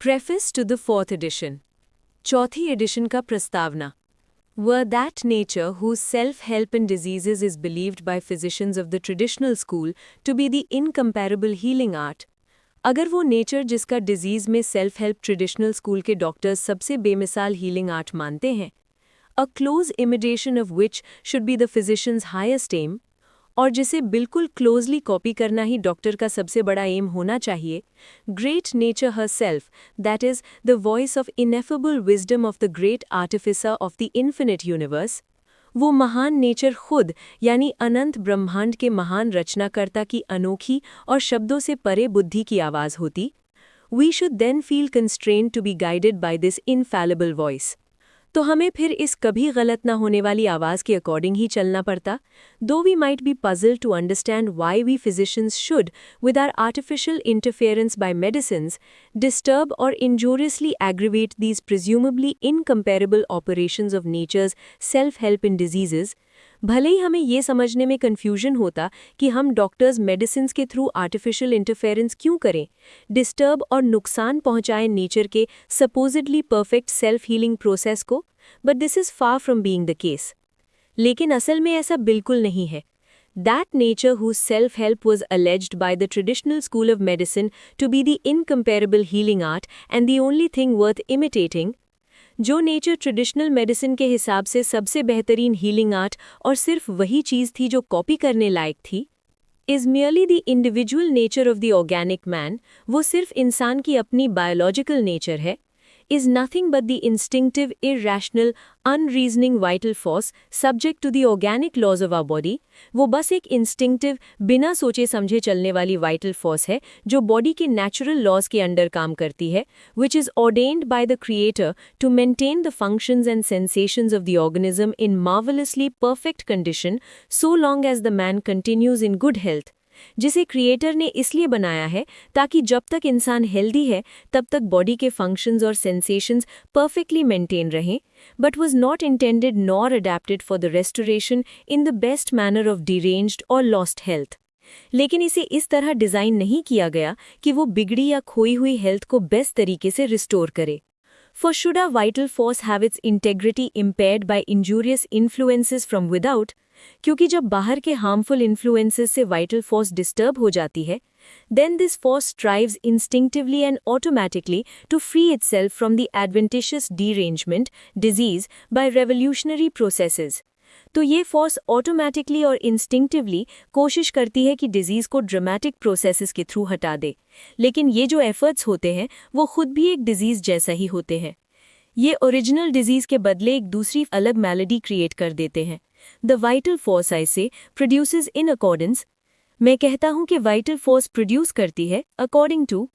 Preface to the fourth edition. चौथी addition का प्रस्तावना. Were that nature whose self-help in diseases is believed by physicians of the traditional school to be the incomparable healing art, अगर वो nature जिसका disease में self help traditional school के doctors सबसे बेमिसाल हीलिंग आर्ट मानते हैं, a close imitation of which should be the physicians highest aim, और जिसे बिल्कुल क्लोजली कॉपी करना ही डॉक्टर का सबसे बड़ा एम होना चाहिए, great nature herself, that is the voice of ineffable wisdom of the great artificer of the infinite universe, वो महान नेचर खुद यानी अनंत ब्रह्मांड के महान रचनाकर्ता की अनोखी और शब्दों से परे बुद्धि की आवाज़ होती, we should then feel constrained to be guided by this infallible voice. तो हमें फिर इस कभी गलत ना होने वाली आवाज़ के अकॉर्डिंग ही चलना पड़ता, though we might be puzzled to understand why we physicians should, with our artificial interference by medicines, disturb और injuriously aggravate these presumably incomparable operations of nature's self help in diseases. भले ही हमें ये समझने में confusion होता कि हम डॉक्टर्स मेडिसिन्स के थ्रू आर्टिफिशियल इंटरफेरेंस क्यों करें, डिस्टर्ब और नुकसान पहुंचाएं नेचर के supposedly perfect self healing process को, but this is far from being the case. लेकिन असल में ऐसा बिल्कुल नहीं है. That nature whose self-help was alleged by the traditional school of medicine to be the incomparable healing art and the only thing worth imitating, जो nature traditional medicine के हिसाब से सबसे बेहतरीन हीलिंग आर्ट और सिर्फ वही चीज़ थी जो कॉपी करने लायक थी, is merely the individual nature of the organic man, वो सिर्फ इंसान की अपनी बायोलॉजिकल नेचर है, is nothing but the instinctive, irrational, unreasoning vital force subject to the organic laws of our body. वो बस एक instinctive, बिना सोचे समझे चलने वाली vital force है जो बॉडी के natural laws के अंडर काम करती है, which is ordained by the creator to maintain the functions and sensations of the organism in marvelously perfect condition so long as the man continues in good health. जिसे creator ने इसलिए बनाया है ताकि जब तक इंसान हेल्दी है तब तक बॉडी के फंक्शंस और सेंसेशंस परफेक्टली मेंटेन रहें, but was not intended nor adapted for the restoration in the best manner of deranged और लॉस्ट हेल्थ. लेकिन इसे इस तरह डिज़ाइन नहीं किया गया कि वो बिगड़ी या खोई हुई हेल्थ को बेस्ट तरीके से रिस्टोर करे. For should a vital force have its integrity impaired by injurious influences from without, क्योंकि जब बाहर के हार्मफुल इन्फ्लुएंसेस से वाइटल फोर्स डिस्टर्ब हो जाती है, then this force strives instinctively and automatically to free itself from the adventitious derangement, disease, by revolutionary processes. तो ये फोर्स ऑटोमेटिकली और इंस्टिंक्टिवली कोशिश करती है कि डिजीज को ड्रामेटिक प्रोसेसेस के थ्रू हटा दे, लेकिन ये जो एफर्ट्स होते हैं वो खुद भी एक डिजीज जैसा ही होते हैं. ये ओरिजिनल डिजीज के बदले एक दूसरी अलग मैलेडी क्रिएट कर देते हैं. द वाइटल फोर्स आई से प्रोड्यूसेस इन अकॉर्डेंस, मैं कहता हूँ कि वाइटल फोर्स प्रोड्यूस करती है अकॉर्डिंग टू